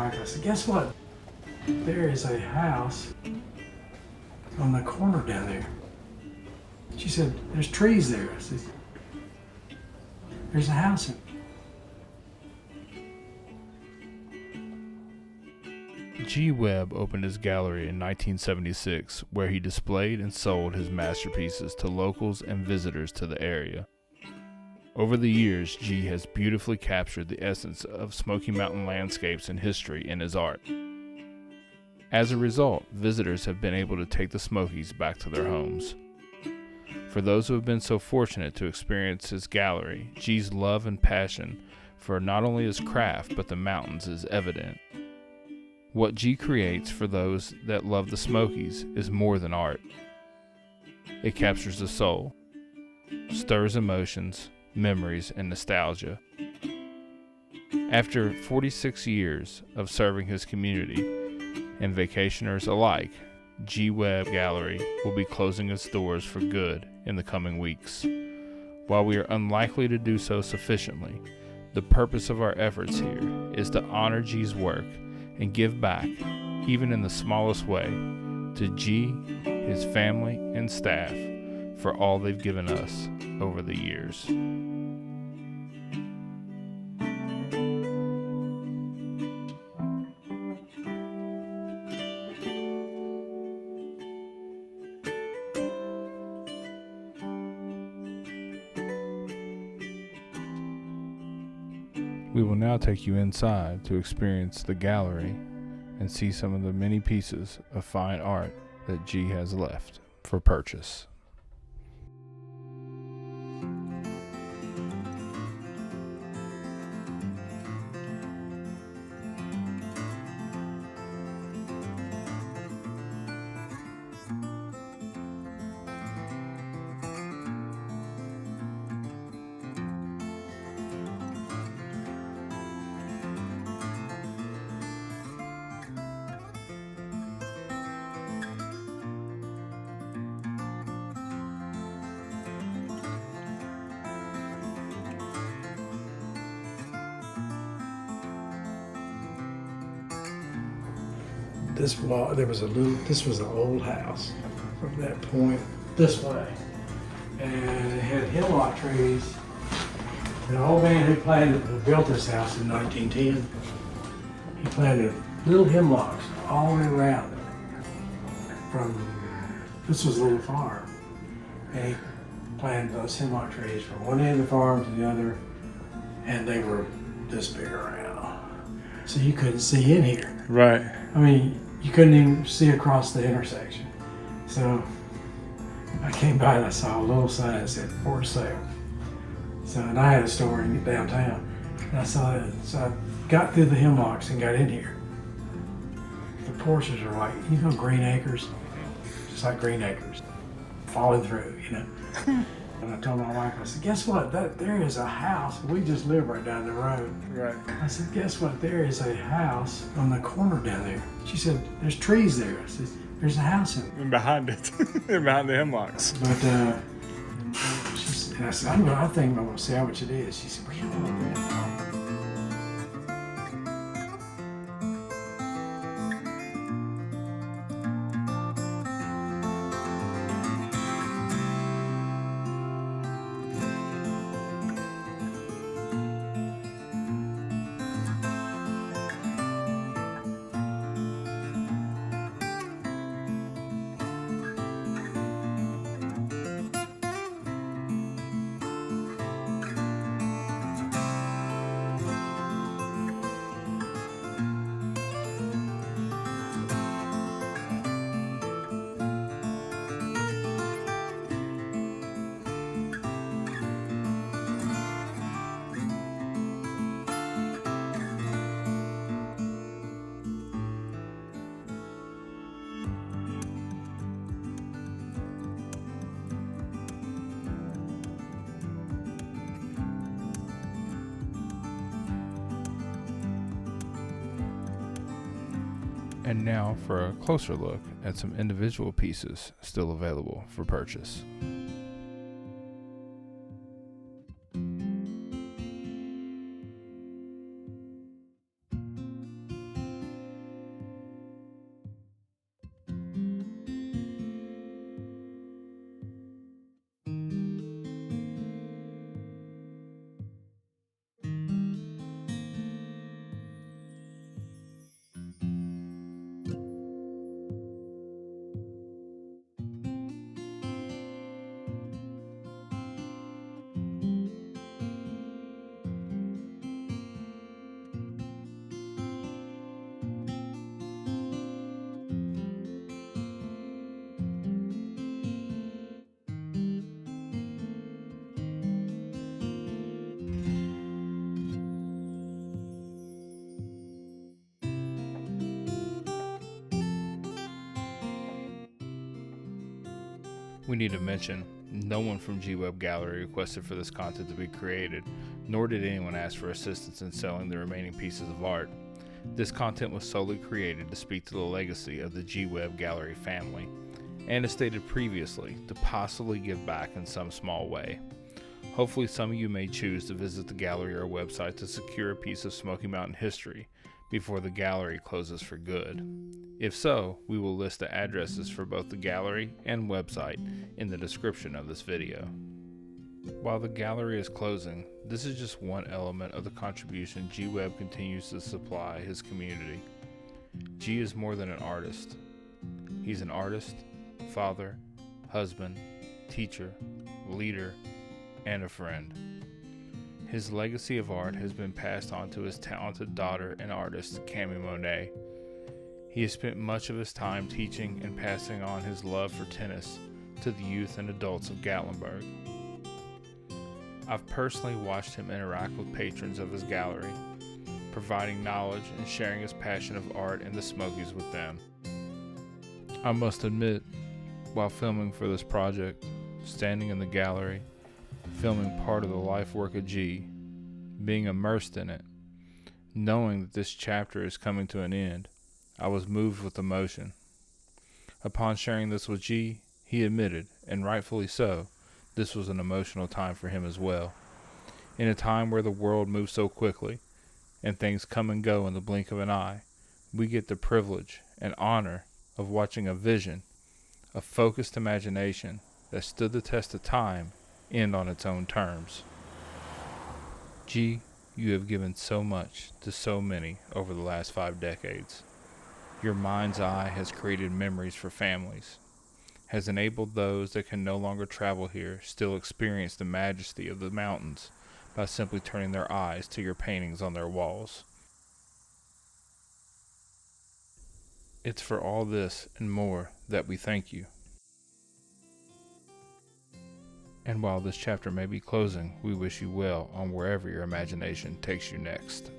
wife, I said, guess what? There is a house on the corner down there. She said, there's trees there. I said, there's a house in. G Webb opened his gallery in 1976, where he displayed and sold his masterpieces to locals and visitors to the area. Over the years, G has beautifully captured the essence of Smoky Mountain landscapes and history in his art. As a result, visitors have been able to take the Smokies back to their homes. For those who have been so fortunate to experience his gallery, G's love and passion for not only his craft but the mountains is evident. What G creates for those that love the Smokies is more than art. It captures the soul, stirs emotions, memories, and nostalgia. After 46 years of serving his community and vacationers alike, G Webb Gallery will be closing its doors for good in the coming weeks. While we are unlikely to do so sufficiently, the purpose of our efforts here is to honor G's work and give back, even in the smallest way, to G, his family, and staff for all they've given us over the years. We will now take you inside to experience the gallery and see some of the many pieces of fine art that G has left for purchase. This was an old house from that point this way. And it had hemlock trees. The old man who built this house in 1910, he planted little hemlocks all the way around it. This was a little farm. And he planted those hemlock trees from one end of the farm to the other, and they were this big around. So you couldn't see in here. Right. I mean, you couldn't even see across the intersection. So I came by and I saw a little sign that said for sale. So, and I had a store in downtown. And I saw it. So I got through the hemlocks and got in here. The porches are like, Green Acres, just like Green Acres, falling through, And I told my wife, I said, guess what? There is a house. We just live right down the road. Right. I said, guess what? There is a house on the corner down there. She said, there's trees there. I said, there's a house in it. And behind it, behind the hemlocks. But I said, I think I'm going to see how much it is. She said, well, you know what? And now for a closer look at some individual pieces still available for purchase. We need to mention, no one from G Webb Gallery requested for this content to be created, nor did anyone ask for assistance in selling the remaining pieces of art. This content was solely created to speak to the legacy of the G Webb Gallery family, and as stated previously, to possibly give back in some small way. Hopefully some of you may choose to visit the gallery or website to secure a piece of Smoky Mountain history before the gallery closes for good. If so, we will list the addresses for both the gallery and website in the description of this video. While the gallery is closing, this is just one element of the contribution G Webb continues to supply his community. G is more than an artist. He's an artist, father, husband, teacher, leader, and a friend. His legacy of art has been passed on to his talented daughter and artist, Cami Monet. He has spent much of his time teaching and passing on his love for tennis to the youth and adults of Gatlinburg. I've personally watched him interact with patrons of his gallery, providing knowledge and sharing his passion of art and the Smokies with them. I must admit, while filming for this project, standing in the gallery, filming part of the life work of G, being immersed in it, knowing that this chapter is coming to an end, I was moved with emotion. Upon sharing this with G, he admitted, and rightfully so, this was an emotional time for him as well. In a time where the world moves so quickly, and things come and go in the blink of an eye, we get the privilege and honor of watching a vision, a focused imagination that stood the test of time, end on its own terms. G, you have given so much to so many over the last 5 decades. Your mind's eye has created memories for families, has enabled those that can no longer travel here still experience the majesty of the mountains by simply turning their eyes to your paintings on their walls. It's for all this and more that we thank you. And while this chapter may be closing, we wish you well on wherever your imagination takes you next.